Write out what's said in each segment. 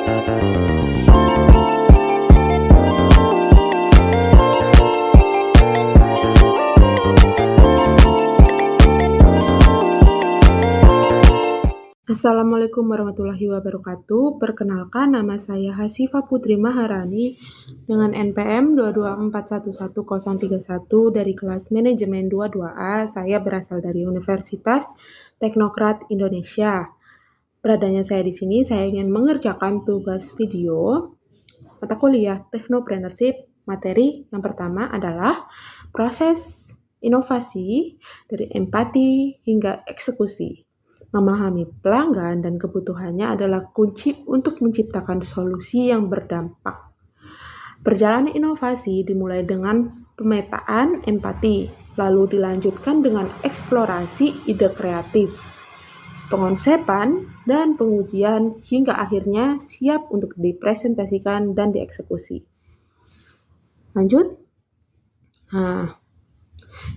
Assalamualaikum warahmatullahi wabarakatuh. Perkenalkan, nama saya Hasifah Putri Maharani dengan NPM 224111031 dari kelas Manajemen 22A. Saya berasal dari Universitas Teknokrat Indonesia. Beradanya saya di sini, saya ingin mengerjakan tugas video mata kuliah Technopreneurship. Materi yang pertama adalah proses inovasi dari empati hingga eksekusi. Memahami pelanggan dan kebutuhannya adalah kunci untuk menciptakan solusi yang berdampak. Perjalanan inovasi dimulai dengan pemetaan empati, lalu dilanjutkan dengan eksplorasi ide kreatif, pengonsepan, dan pengujian hingga akhirnya siap untuk dipresentasikan dan dieksekusi. Lanjut.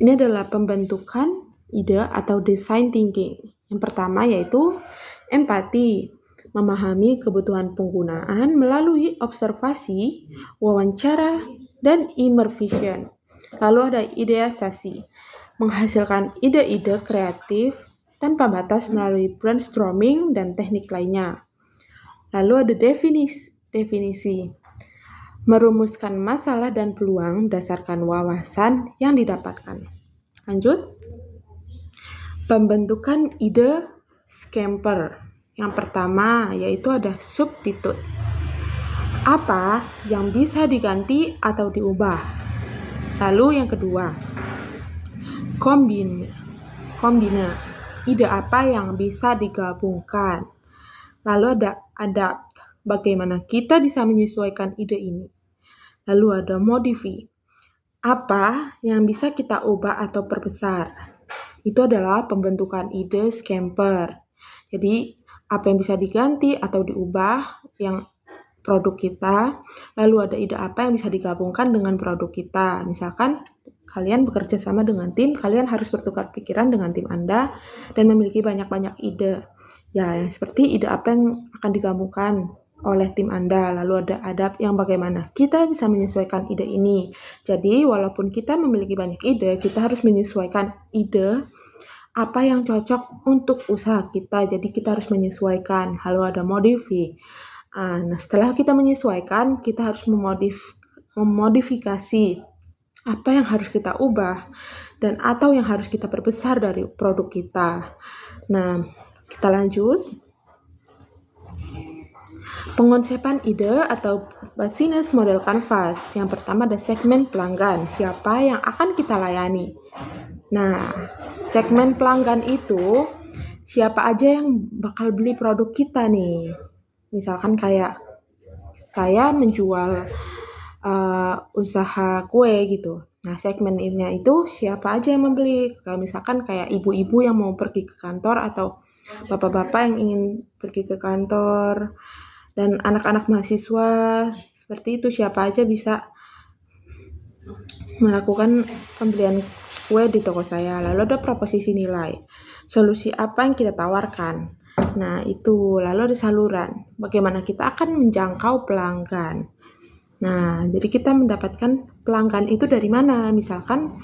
Ini adalah pembentukan ide atau design thinking. Yang pertama yaitu empati, memahami kebutuhan penggunaan melalui observasi, wawancara, dan immersion. Lalu ada ideasi, menghasilkan ide-ide kreatif tanpa batas melalui brainstorming dan teknik lainnya. Lalu ada definisi, merumuskan masalah dan peluang berdasarkan wawasan yang didapatkan. Lanjut. Pembentukan ide scamper. Yang pertama yaitu ada substitute. Apa yang bisa diganti atau diubah? Lalu yang kedua, kombine. Ide apa yang bisa digabungkan? Lalu ada adapt. Bagaimana kita bisa menyesuaikan ide ini? Lalu ada modify. Apa yang bisa kita ubah atau perbesar? Itu adalah pembentukan ide scamper. Jadi, apa yang bisa diganti atau diubah yang produk kita, lalu ada ide apa yang bisa digabungkan dengan produk kita. Misalkan, kalian bekerja sama dengan tim, kalian harus bertukar pikiran dengan tim Anda dan memiliki banyak-banyak ide. Ya, seperti ide apa yang akan digabungkan oleh tim Anda, lalu ada adapt yang bagaimana kita bisa menyesuaikan ide ini. Jadi, walaupun kita memiliki banyak ide, kita harus menyesuaikan ide apa yang cocok untuk usaha kita. Jadi, kita harus menyesuaikan. Lalu ada modify. Nah, setelah kita menyesuaikan, kita harus memodifikasi apa yang harus kita ubah dan atau yang harus kita perbesar dari produk kita. Nah, kita lanjut. Pengonsepan ide atau business model canvas. Yang pertama ada segmen pelanggan, siapa yang akan kita layani. Nah, segmen pelanggan itu siapa aja yang bakal beli produk kita nih. Misalkan kayak saya menjual usaha kue gitu. Nah, segmennya itu siapa aja yang membeli. Misalkan kayak ibu-ibu yang mau pergi ke kantor atau bapak-bapak yang ingin pergi ke kantor. Dan anak-anak mahasiswa, seperti itu siapa aja bisa melakukan pembelian kue di toko saya. Lalu ada proposisi nilai, solusi apa yang kita tawarkan. Nah itu, lalu ada saluran, bagaimana kita akan menjangkau pelanggan. Nah, jadi kita mendapatkan pelanggan itu dari mana? Misalkan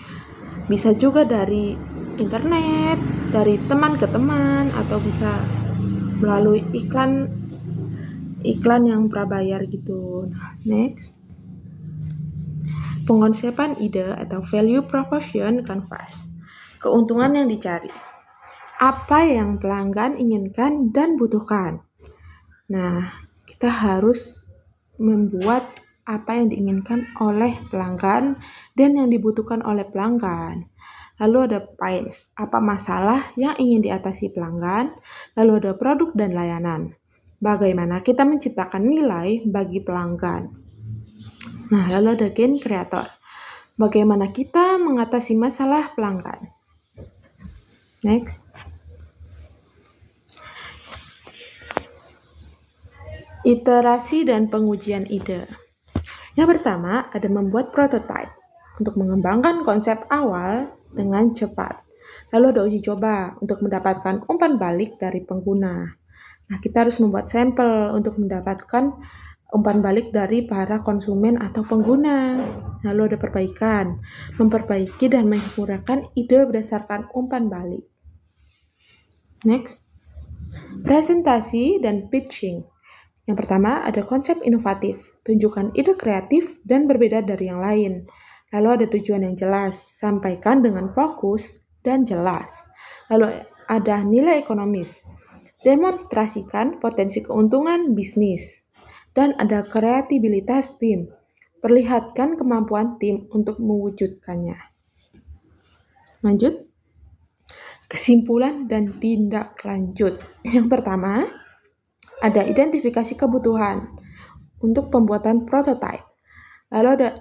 bisa juga dari internet, dari teman ke teman, atau bisa melalui iklan yang prabayar gitu. Nah, next. Pengonsepan ide atau value proposition canvas. Keuntungan yang dicari. Apa yang pelanggan inginkan dan butuhkan. Nah, kita harus membuat apa yang diinginkan oleh pelanggan dan yang dibutuhkan oleh pelanggan. Lalu ada pains, apa masalah yang ingin diatasi pelanggan. Lalu ada produk dan layanan. Bagaimana kita menciptakan nilai bagi pelanggan. Nah, lalu ada gain creator. Bagaimana kita mengatasi masalah pelanggan. Next. Iterasi dan pengujian ide. Yang pertama, ada membuat prototype untuk mengembangkan konsep awal dengan cepat. Lalu ada uji coba untuk mendapatkan umpan balik dari pengguna. Nah, kita harus membuat sampel untuk mendapatkan umpan balik dari para konsumen atau pengguna. Lalu ada perbaikan, memperbaiki dan menyempurnakan ide berdasarkan umpan balik. Next, presentasi dan pitching. Yang pertama ada konsep inovatif, tunjukkan ide kreatif dan berbeda dari yang lain. Lalu ada tujuan yang jelas, sampaikan dengan fokus dan jelas. Lalu ada nilai ekonomis, demonstrasikan potensi keuntungan bisnis. Dan ada kreativitas tim, perlihatkan kemampuan tim untuk mewujudkannya. Lanjut, kesimpulan dan tindak lanjut. Yang pertama, ada identifikasi kebutuhan untuk pembuatan prototipe. Lalu ada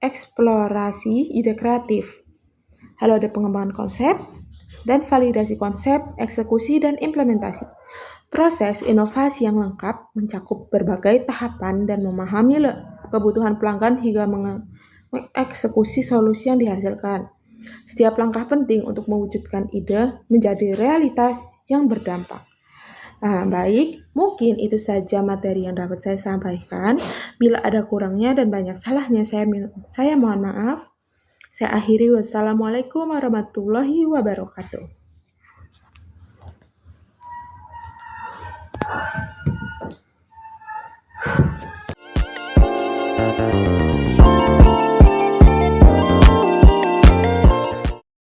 eksplorasi ide kreatif. Lalu ada pengembangan konsep dan validasi konsep, eksekusi, dan implementasi. Proses inovasi yang lengkap mencakup berbagai tahapan dan memahami kebutuhan pelanggan hingga mengeksekusi solusi yang dihasilkan. Setiap langkah penting untuk mewujudkan ide menjadi realitas yang berdampak. Nah, baik, mungkin itu saja materi yang dapat saya sampaikan. Bila ada kurangnya dan banyak salahnya, saya mohon maaf. Saya akhiri, wassalamualaikum warahmatullahi wabarakatuh.